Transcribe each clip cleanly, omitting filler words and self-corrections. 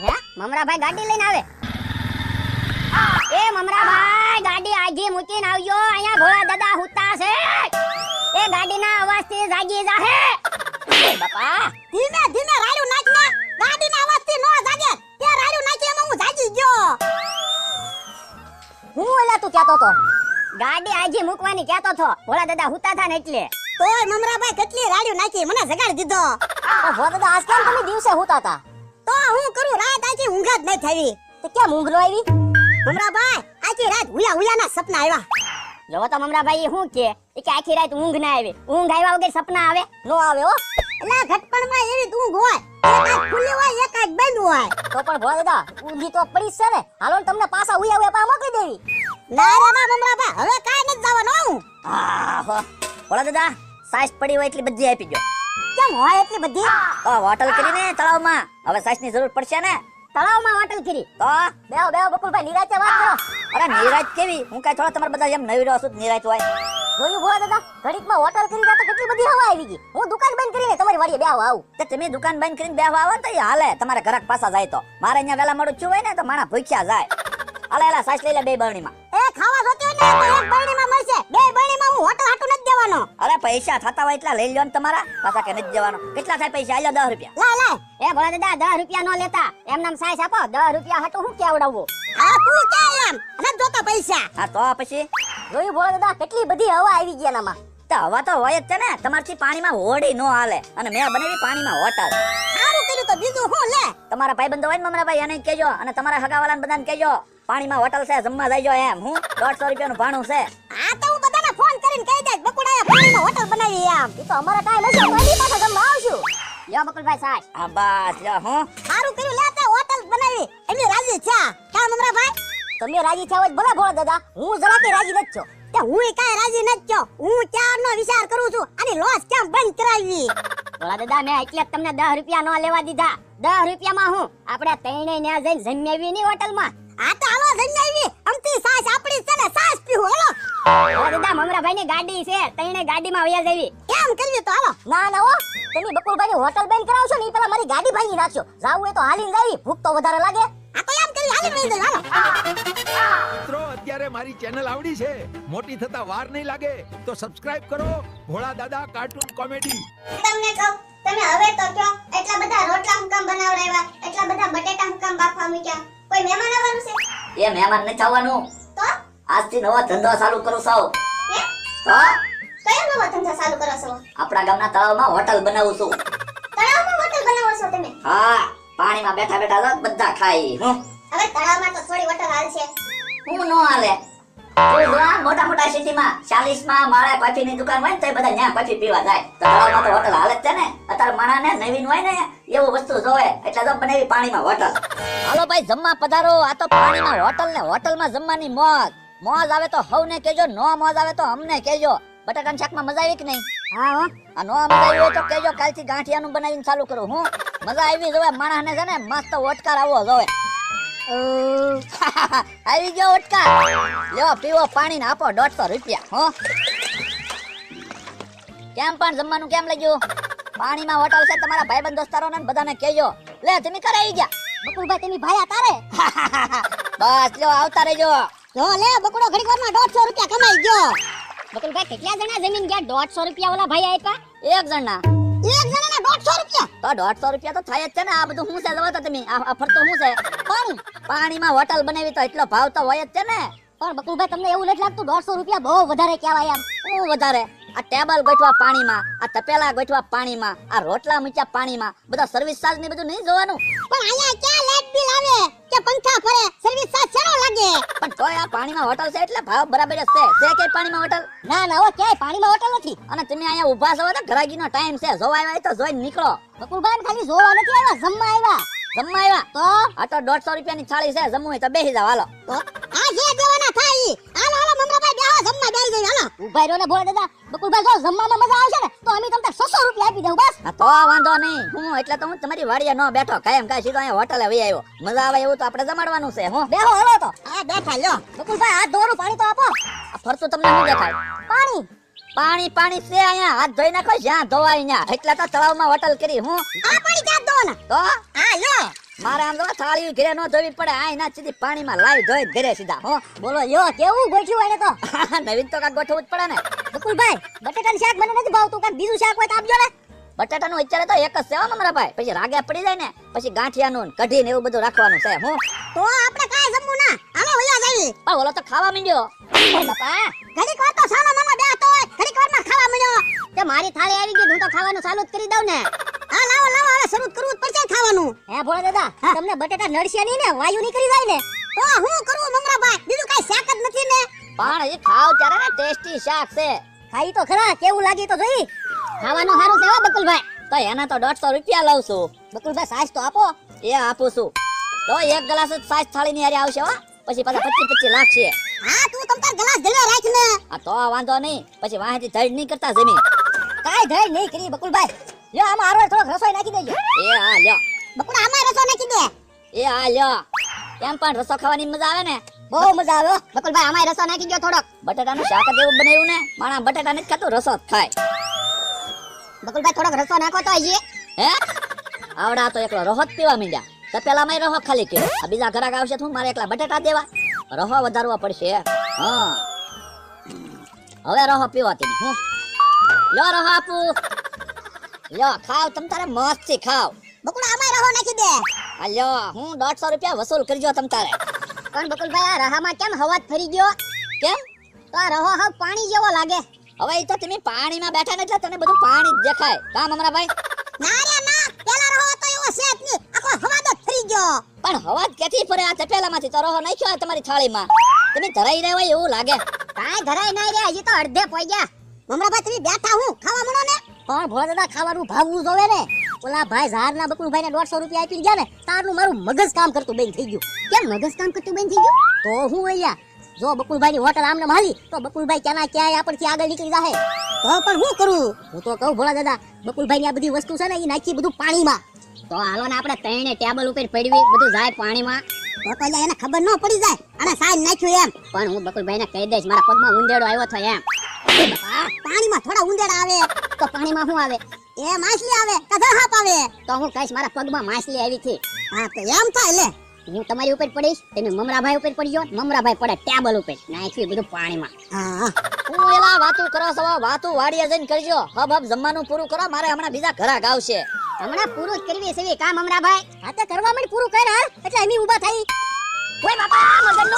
હે મમરાભાઈ ગાડી લઈને આવે. એ મમરાભાઈ ગાડી આજી મૂકીને આવજો, અહીંયા ભોળા દાદા હુતા છે. એ ગાડીના અવાજથી જાગી જાહે. એ બાપા ધીમે ધીમે રાડ્યું નાખ ને, ગાડીના અવાજથી નો જાગે. તે રાડ્યું નાખી એમાં હું જાગી ગયો. હું ઓલા તું કહેતો તો ગાડી આજી મૂકવાની કહેતો છો, ભોળા દાદા હુતા થા ને એટલે. તોય મમરાભાઈ કેટલી રાડ્યું નાખી, મને જગાડી દીધો. તો ભોળા દાદા આજ કેમ તમે દિવસે હુતા હતા? તો હું કરું, રાત આખી ઊંઘ જ નહીં થવી. તો કેમ ઊંઘ નો આવી? મમરાભાઈ આખી રાત હુયા હુયાના સપના આવ્યા. જો તો મમરાભાઈ શું કે આખી રાત ઊંઘ ના આવે? ઊંઘ આવ્યા વગર સપના આવે? નો આવે હો. એટલે ઘટપણમાં એવી ઊંઘ હોય, એક આંખ ખુલ્લી હોય, એક આંખ બંધ હોય. તો પણ ભોળા દાદા ઊંઘી તો પડી જ છે ને. હાલો ને તમને પાછા હુયા હુયા પા મોકલી દેવી. ના રે ના મમરાભાઈ, હવે કાઈ નથી જવાનું હું. આહો ભોળા દાદા સાઈસ પડી હોય એટલી બધી આપી દો. કેમ હોય એટલી બધી? હોટલ કરીને તળાવમાં હવે સાઈસ ની જરૂર પડશે ને. તળાવમાં હોટલ કરી તો બેહો બેહો બકુલભાઈ નિરાંતે વાત કરો. અરે નિરાંત કેવી? હું કાઈ થોડા તમારા બધા એમ નવી રહ્યો છું નિરાંત હોય. જોયું ભોળા દાદા ઘડીકમાં હોટલ કરી તો કેટલી બધી હવા આવી ગઈ. હું દુકાન બંધ કરીને તમારી વાડીએ બેહવા આવું. તો તમે દુકાન બંધ કરીને બેહવા આવો ને તો એ હાલે, તમારે ઘરાક પાછા જાય તો. મારે અહીંયા વેલા મોડું થયું હોય ને તો માણા ભૂખ્યા જાય. હાલે હાલે સાઈસ લઈ લે બે બરણીમાં. એ ખાવા જોતી હોય ને તો એક બરણીમાં મળશે, બે બરણીમાં હું હોટલ હાટું નથી દેવાનો. અરે પૈસા થતા હોય એટલા લઈ લ્યો ને તમારા, પાછા કે નથી દેવાનો. કેટલા થાય પૈસા? આલ્યો 10 રૂપિયા. લા લા એ ભોળા દાદા 10 રૂપિયા નો લેતા, એમ નામ સાઈસ આપો. 10 રૂપિયા હાટું હું કેવડાવું? આ તું કે એમ નથી જોતા પૈસા. હા તો પછી જોયું ભોળા દાદા કેટલી બધી હવા આવી ગઈ એનામાં. તો હવા તો હોય જ છે ને, તમારથી પાણીમાં હોડી નો હાલે અને મેં બનાવી પાણીમાં હોટલ. સારું કર્યું તો બીજું હું લે. તમારા ભાઈબંધો હોય ને મમરાભાઈ એને કહેજો, અને તમારા હગાવાલાને બધાને કહેજો પાણીમાં હોટલ છે, જમવા જાયજો એમ. હું 150 રૂપિયાનું ભાણું છે. આ તો હું બધાને ફોન કરીને કહી દઈશ બકુડાએ પાણીમાં હોટલ બનાવી એમ. ઈ તો અમારા ટાઈમ હશે તો એની પાસે જમવા આવશું. લ્યો બકુલભાઈ સાહેબ. હા બસ લ્યો. હું સારું કર્યું લે, તે હોટલ બનાવી એમની રાજી છે. કા મમરાભાઈ તમે રાજી થયા હોય ભલે ભોળા દાદા, હું જરાકે રાજી નથી છો. તે હું કાઈ રાજી નથી છો. હું ચારનો વિચાર કરું છું અને લોસ કેમ બંધ કરાવી. ભોળા દાદા મેં એટલે જ તમને 10 રૂપિયા નો લેવા દીધા. 10 રૂપિયામાં હું આપણે ત્રણેય ન્યા જઈને જમ્યાવી ની હોટલમાં. આ તો હાલો જમ્યાવી, અમથી સાસ આપણી છે ને, સાસ પીવું હાલો. ભોળા દાદા મમરાભાઈ ની ગાડી છે, ત્રણેય ગાડીમાં વયા જવી. કેમ કરવી તો હાલો. ના ના હો, તમે બકુલભાઈ ની હોટલ બંધ કરાવશો ને ઈ પેલા મારી ગાડી ભાંગી નાખશો. જાવું હોય તો હાલીને જાવી, ભૂખ તો વધારે લાગે. આ તો એમ કરી હાલી વઈ જઈ હાલો. મિત્રો અત્યારે મારી ચેનલ આવડી છે, મોટી થતા વાર નહીં લાગે તો સબસ્ક્રાઇબ કરો ભોળા દાદા કાર્ટૂન કોમેડી. તમને કહું, તમે હવે તો કયો એટલા બધા રોટલા હું કામ બનાવરાવ્યા, એટલા બધા બટેટા હું કામ બાફવા મૂક્યા? કોઈ મહેમાન આવવાનું છે? એ મહેમાન ને ચાવવાનું. તો આજથી નવો ધંધો ચાલુ કરું છું. હે? તો કયો નવો ધંધો ચાલુ કરો છો? આપણા ગામના તળાવમાં હોટલ બનાવું છું. તળાવમાં હોટલ બનાવો છો તમે? હા, પાણીમાં બેઠા બેઠા તો બધા ખાય. હું હવે તળાવમાં તો થોડી હોટલ હાલશે. હું નો હાલે. તું જો આ મોટા મોટા સિટીમાં 40 માં માળે કોફીની દુકાન હોય ને તો બધા ન્યા કોફી પીવા જાય. તો તળાવમાં તો હોટલ હાલે જ છે ને. અત્યારે માણાને નવીન હોય ને એવું વસ્તુ જોવે એટલે તો બનાવી પાણીમાં હોટલ. હાલો ભાઈ જમવા પધારો. આ તો પાણીમાં હોટલ ને હોટલમાં જમવાની મોજ. મોજ આવે તો હવને કહેજો, નો મોજ આવે તો અમને કહેજો. બટાકાના શાકમાં મજા આવી કે નહીં? હા હો. આ નો મજા આવી હોય તો કહેજો, કાલથી ગાંઠિયાનું બનાવીને ચાલુ કરું. હું મજા આવી જોવે માણસને છે ને, મસ્ત ઓટકાર આવવો જોવે. આવી ગયો ઓટકાર. લ્યો પીવો પાણી ને આપો 150 રૂપિયા. હો કેમ પણ જમવાનું કેમ લાગ્યું? પાણીમાં હોટલ છે, તમારા ભાઈબંધ દોસ્તારોને બધાને કહેજો. લે તમે કર આવી ગયા બકુલભાઈ તમે ભાયા તારે. બસ લ્યો આવતા રહેજો. જો લે બકુડો ઘડીક વારમાં 150 રૂપિયા કમાઈ ગયો. બકુલભાઈ કેટલા જણા જમીન ગયા? 150 રૂપિયા ઓલા ભાઈ આપ્યા? એક જણા. એક જણાના 150 રૂપિયા. તો 150 રૂપિયા તો થાય જ છે ને. આ બધું શું છે જોવો તો તમે, આ ફરતો શું છે? પાણી. પાણીમાં હોટલ બનાવી તો એટલો ભાવ તો હોય જ છે ને. પણ બકુલભાઈ તમને એવું નથી લાગતું 150 રૂપિયા બહુ વધારે કહેવાય એમ? શું વધારે? આ ટેબલ ગોઠવા પાણીમાં, આ તપેલા ગોઠવા પાણીમાં, આ રોટલા મૂક્યા પાણીમાં, બધા સર્વિસ ચાર્જ ને બધું નહીં જોવાનું. પણ અહીંયા ક્યાં લાઈટ બિલ આવે કે પંખા ફરે, સર્વિસ ચાર્જ શેનો લાગે? પણ તોય આ પાણીમાં હોટલ છે એટલે ભાવ બરાબર જ છે. છે કે પાણીમાં હોટલ? ના ના હો, ક્યાંય પાણીમાં હોટલ નથી. અને તમે અહીંયા ઊભા છો તો ઘરાગીનો ટાઈમ છે. જોવા આવ્યા હોય તો જોઈને નીકળો. બકુલભાઈ ખાલી જોવા નથી આવ્યા, જમવા આવ્યા. જમવા આવ્યા તો આ તો 150 રૂપિયાની થાળી છે. જમવું હોય તો બેસી જાવ. હાલો તો આ જે દેવાના થાય ઈ. હાલો હાલો મમરાભાઈ બેહો, જમવા બેસી જઈ. હાલો ઉભા રહ્યો ને ભોળા દાદા. બકુલભાઈ જો જમવામાં મજા આવશે ને તો અમે તમને 600 રૂપિયા આપી દઉં બસ. હા તો વાંધો નહીં. હું એટલે તો હું તમારી વાડીએ ન બેઠો, કાયમ કાય સીધો અહીંયા હોટલે વહી આવ્યો. મજા આવે એવું તો આપણે જમાડવાનું છે. હું બેહો હાલો તો. આ બેઠા લ્યો. બકુલભાઈ હાથ ધોવાનું પાણી તો આપો. આ ફરતું તમને શું દેખાય? પાણી પાણી પાણી છે અહીંયા. હાથ ધોઈ નાખો જ્યાં ધોવાય ત્યાં. એટલે તો તળાવમાં હોટલ કરી. હું આ પાણી ક્યાં ધોવાના? તો આ લ્યો. મારે આમ તો થાળી ઘરે નો ધોવી પડે આ ના સીધી પાણીમાં લાવી ધોઈ ઘરે સીધા હો બોલો યો કેવું ગોઠ્યું એને તો નવીન તો કાક ગોઠવવું જ પડે ને બકુલભાઈ બટેટાનું શાક મને નથી ભાવતું કાક બીજું શાક હોય તો આપજો ને બટાટાનું અત્યારે તો એક જ છે હો મમરાભાઈ પછી રાગે પડી જાય ને પછી ગાંઠિયાનું ને કઢી ને એવું બધું રાખવાનું છે હું તો આપણે કાંઈ જમવું ના હાલો વયા જઈએ પણ ઓલો તો ખાવા માંડ્યો ઓય બાપા ઘડીક વાર તો સાનો માનો બેહતો હોય ઘડીક વારમાં ખાવા મળ્યો તે મારી થાળી આવી ગઈ હું તો ખાવાનું ચાલુ જ કરી દઉં ને હા લાવો લાવો હવે શરૂ કરવું જ પડશે ને ખાવાનું હે ભોળા દાદા તમને બટેટા નડશે નહીં ને વાયુ નીકળી જાય ને તો હું કરવું મમરાભાઈ બીજું કાંઈ શાક જ નથી ને પણ એ ખાવ ત્યારે ને ટેસ્ટી શાક છે ખાઈ તો ખરા કેવું લાગી તો જોઈ ખાવાનું સારું છે હો બકુલભાઈ તો એના તો 150 રૂપિયા લઉં છું બકુલભાઈ સાસ તો આપો એ આપું છું તો એક ગ્લાસ જ સાસ થાળી ની હારે આવશે હો પછી પાછા 25 લાગશે હા તું તમ તાર ગ્લાસ જલવા રાખ ને આ તો વાંધો નહીં પછી વાહેથી ધડ નહીં કરતા જમીન કાઈ ધડ નહીં કરી બકુલભાઈ લ્યો આમાં આરો થોડો રસોઈ નાખી દેજો એ હા લ્યો બકુલ આમાં રસો નાખી દે એ હા લ્યો એમ પણ રસો ખાવાની મજા આવે ને બહુ મજા આવે હો. બકુલભાઈ આમાં રસો નાખી દો થોડોક બટાટાનું શાક જ એવું બનાવ્યું ને માણા બટાટા નથી ખાતું રસો જ ખાય બકુલભાઈ થોડોક રસો નાખો તો આઈએ હે આવડા તો એકલો રહોત પીવા માંડ્યા તો પેલા મેં રહો ખાલી કર્યો આ બીજા ઘરાક આવશે તો મારે એકલા બટાટા દેવા રહો વધારવા પડશે હા હવે રહો પીવા તેની હું લ્યો રહો આપું લ્યો ખાવ તમ તારે મસ્ત થી ખાવ બકુલ આમાં રસો નાખી દે આ લ્યો હું 150 રૂપિયા વસૂલ કરજો તમ તારે પણ બકુલભાઈ આ રહામાં કેમ હવા જ ફરી ગયો કેમ તો આ રહો હાવ પાણી જેવો લાગે હવે ઈ તો તમે પાણીમાં બેઠા ને એટલે તને બધું પાણી જ દેખાય કામ અમારા ભાઈ ના રે ના પેલા રહો તો એવો છે જ નહીં આખો હવા જ ફરી ગયો પણ હવા જ ક્યાંથી ફરે આ તપેલામાંથી તો રહો નાખ્યો તમારી થાળીમાં તમે ધરાઈ રહ્યા હોય એવું લાગે કાંઈ ધરાય નહીં રે હજી તો અડધે પોઈ ગયા મમરાભાઈ તમે બેઠા હું ખાવા મળો ને પણ ભોળા દાદા ખાવાનું ભાવવું જોવે ને ઓલા ભાઈ ઝારના બકુલભાઈ ને 150 રૂપિયા આપી ગયા ને તારનું મારું મગજ કામ કરતું બંધ થઈ ગયું કેમ મગજ કામ કરતું બંધ થઈ ગયું તો હું અહીંયા જો બકુલભાઈ ની હોટલ આમને માલી તો બકુલભાઈ ક્યાંના ક્યાંય આપણથી આગળ નીકળી જાહે તો પણ હું કરું હું તો કહું ભોળા દાદા બકુલભાઈ ની આ બધી વસ્તુ છે ને એ નાખી બધું પાણીમાં તો હાલો ને આપણે ત્રણે ટેબલ ઉપર પડવી બધું જાય પાણીમાં તો અહીંયા એને ખબર ન પડી જાય અને સાઈન નાખ્યું એમ પણ હું બકુલભાઈ ને કહી દઈશ મારા પગમાં ઉંદેડો આવ્યો તો એમ બાપા પાણીમાં થોડા ઉંદેડા આવે તો પાણીમાં શું આવે એ માછલી આવે કદા હાપ આવે તો હું કહીશ મારા પગમાં માછલી આવી થી હા તો એમ થાય લે હું તમારી ઉપર પડીશ તમે મમરાભાઈ ઉપર પડજો મમરાભાઈ પડે ટેબલ ઉપર નાખ્યું બધું પાણીમાં હા હું એલા વાતું કરો છો વાતું વાડીએ જઈને કરજો હબ હબ જમવાનું પૂરું કરો મારે હમણાં બીજા ઘરાક આવશે હમણાં પૂરું જ કરવી છે કામ મમરાભાઈ હા તે કરવા માટે પૂરું કર હાલ એટલે અમે ઊભા થઈ ઓય બાપા મગનનો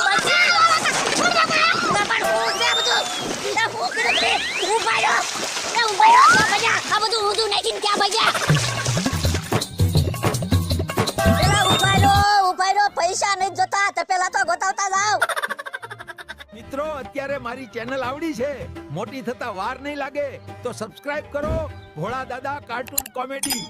પૈસા નહીં જોતા તો પેલા તો ગોતાવતા જાવ મિત્રો અત્યારે મારી ચેનલ આવડી છે મોટી થતા વાર નહીં લાગે તો સબસ્ક્રાઇબ કરો ભોળા દાદા કાર્ટૂન કોમેડી